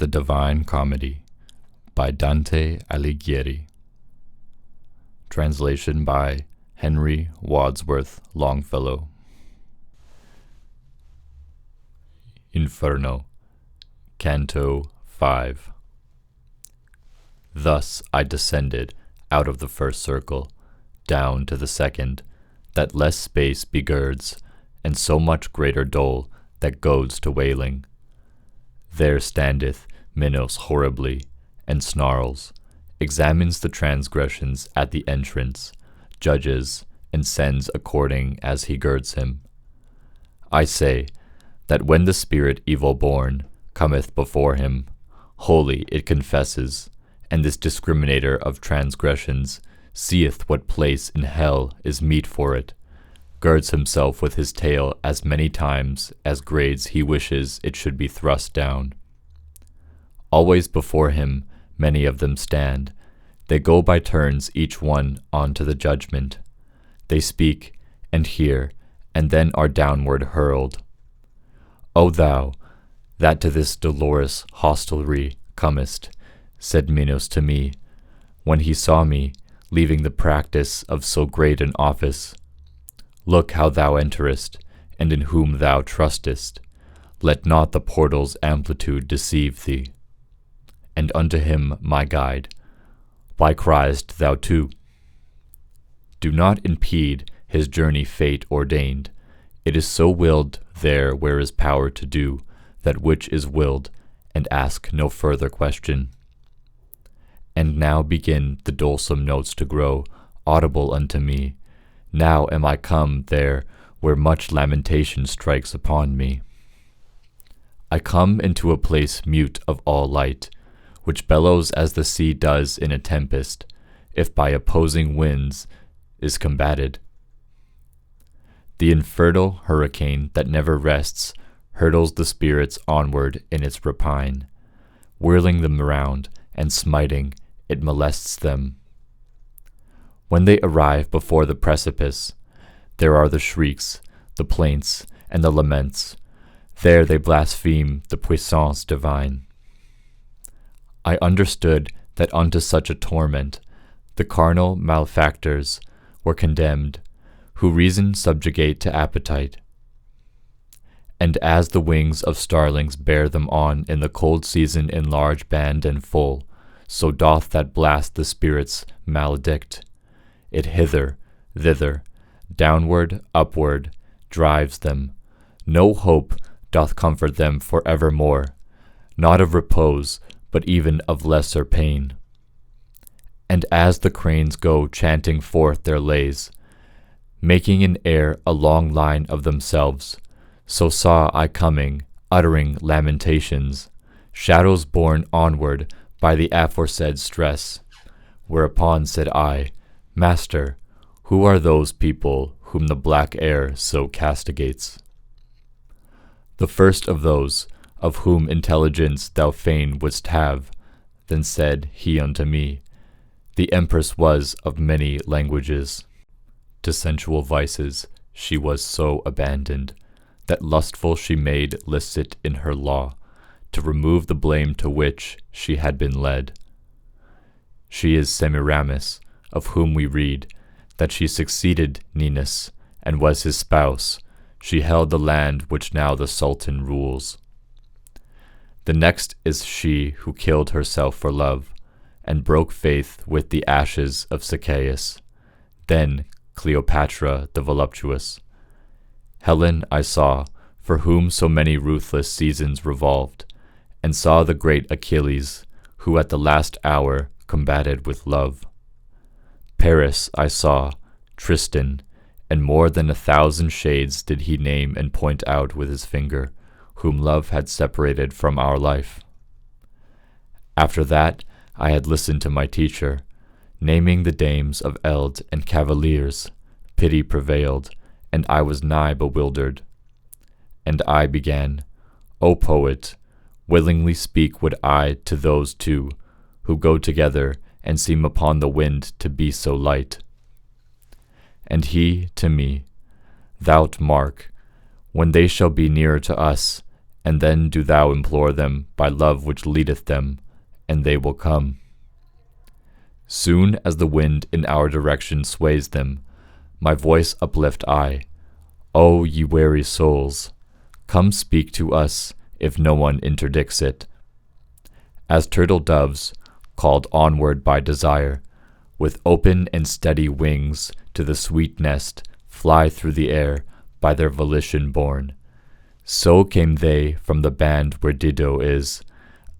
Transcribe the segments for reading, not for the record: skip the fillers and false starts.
The Divine Comedy by Dante Alighieri. Translation by Henry Wadsworth Longfellow. Inferno, Canto 5. Thus I descended out of the first circle, down to the second, that less space begirds, and so much greater dole that goads to wailing. There standeth Minos horribly, and snarls, examines the transgressions at the entrance, judges, and sends according as he girds him. I say, that when the spirit evil-born cometh before him, wholly it confesses, and this discriminator of transgressions seeth what place in hell is meet for it, girds himself with his tail as many times as grades he wishes it should be thrust down. Always before him many of them stand. They go by turns each one on to the judgment. They speak, and hear, and then are downward hurled. O thou, that to this dolorous hostelry comest, said Minos to me, when he saw me, leaving the practice of so great an office. Look how thou enterest, and in whom thou trustest. Let not the portal's amplitude deceive thee. And unto him, my guide, why criest thou too? Do not impede his journey fate ordained. It is so willed there where is power to do that which is willed, and ask no further question. And now begin the dolesome notes to grow audible unto me. Now am I come there where much lamentation strikes upon me. I come into a place mute of all light, which bellows as the sea does in a tempest, if by opposing winds is combated. The infernal hurricane that never rests hurtles the spirits onward in its rapine. Whirling them round and smiting, it molests them. When they arrive before the precipice, there are the shrieks, the plaints, and the laments. There they blaspheme the puissance divine. I understood that unto such a torment the carnal malefactors were condemned, who reason subjugate to appetite. And as the wings of starlings bear them on in the cold season in large band and full, so doth that blast the spirits maledict. It hither, thither, downward, upward, drives them. No hope doth comfort them for evermore, not of repose, but even of lesser pain. And as the cranes go chanting forth their lays, making in air a long line of themselves, so saw I coming, uttering lamentations, shadows borne onward by the aforesaid stress. Whereupon said I, Master, who are those people whom the black air so castigates? The first of those, of whom intelligence thou fain wouldst have. Then said he unto me, the empress was of many languages. To sensual vices she was so abandoned, that lustful she made licit in her law, to remove the blame to which she had been led. She is Semiramis, of whom we read, that she succeeded Ninus, and was his spouse. She held the land which now the Sultan rules. The next is she who killed herself for love, and broke faith with the ashes of Zacchaeus. Then Cleopatra the voluptuous. Helen I saw, for whom so many ruthless seasons revolved, and saw the great Achilles, who at the last hour combated with love. Paris I saw, Tristan, and more than 1,000 shades did he name and point out with his finger, whom love had separated from our life. After that I had listened to my teacher, naming the dames of eld and cavaliers. Pity prevailed, and I was nigh bewildered. And I began, O poet, willingly speak would I to those two, who go together and seem upon the wind to be so light. And he to me, Thou'lt mark, when they shall be nearer to us, and then do thou implore them by love which leadeth them, and they will come. Soon as the wind in our direction sways them, my voice uplift I, O ye weary souls, come speak to us, if no one interdicts it. As turtle doves, called onward by desire, with open and steady wings to the sweet nest, fly through the air, by their volition borne, so came they from the band where Dido is,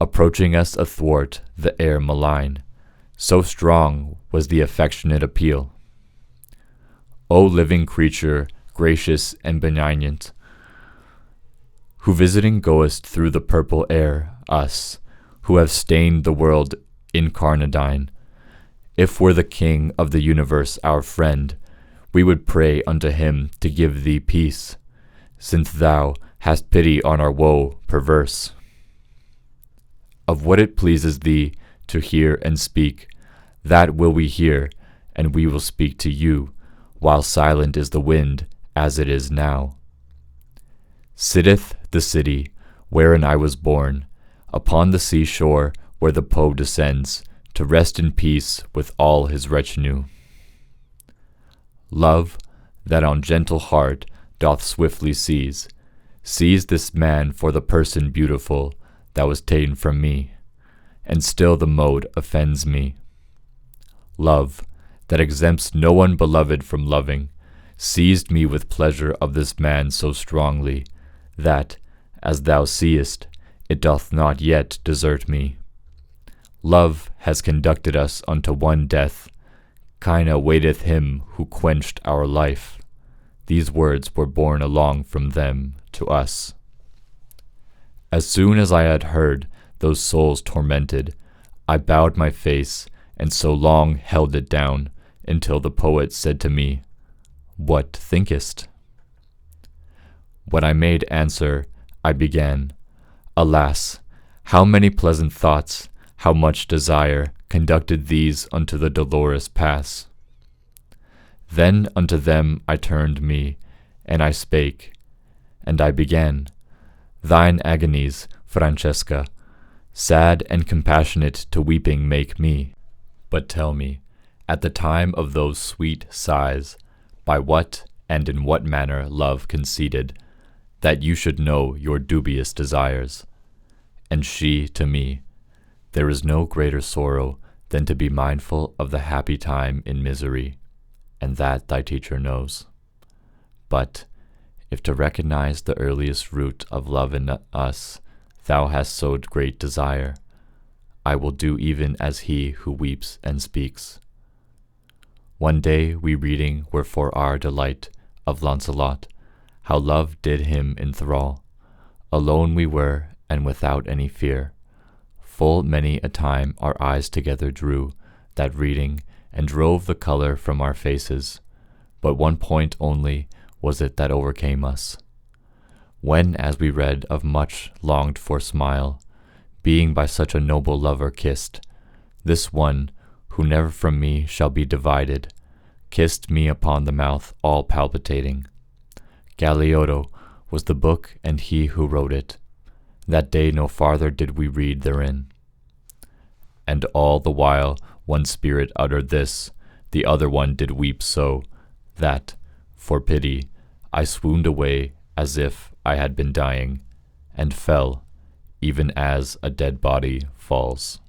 approaching us athwart the air malign. So strong was the affectionate appeal. O living creature, gracious and benignant, who visiting goest through the purple air, us, who have stained the world incarnadine, if were the King of the universe our friend, we would pray unto him to give thee peace, since thou hast pity on our woe perverse. Of what it pleases thee to hear and speak, that will we hear, and we will speak to you, while silent is the wind, as it is now. Sitteth the city, wherein I was born, upon the seashore where the Po descends, to rest in peace with all his retinue. Love, that on gentle heart doth swiftly seize this man for the person beautiful that was ta'en from me, and still the mode offends me. Love, that exempts no one beloved from loving, seized me with pleasure of this man so strongly, that, as thou seest, it doth not yet desert me. Love has conducted us unto one death. China waiteth him who quenched our life. These words were borne along from them to us. As soon as I had heard those souls tormented, I bowed my face, and so long held it down, until the poet said to me, What thinkest? When I made answer, I began, Alas, how many pleasant thoughts, how much desire conducted these unto the dolorous pass. Then unto them I turned me, and I spake, and I began, Thine agonies, Francesca, sad and compassionate to weeping make me. But tell me, at the time of those sweet sighs, by what and in what manner love conceded, that you should know your dubious desires. And she to me, There is no greater sorrow than to be mindful of the happy time in misery, and that thy teacher knows. But if to recognize the earliest root of love in us thou hast sowed great desire, I will do even as he who weeps and speaks. One day we reading were for our delight of Launcelot, how love did him enthrall. Alone we were, and without any fear. Full many a time our eyes together drew that reading, and drove the color from our faces. But one point only was it that overcame us. When, as we read of much longed for smile, being by such a noble lover kissed, this one, who never from me shall be divided, kissed me upon the mouth all palpitating. Galeotto was the book and he who wrote it. That day no farther did we read therein. And all the while one spirit uttered this, the other one did weep so, that, for pity, I swooned away as if I had been dying, and fell, even as a dead body falls.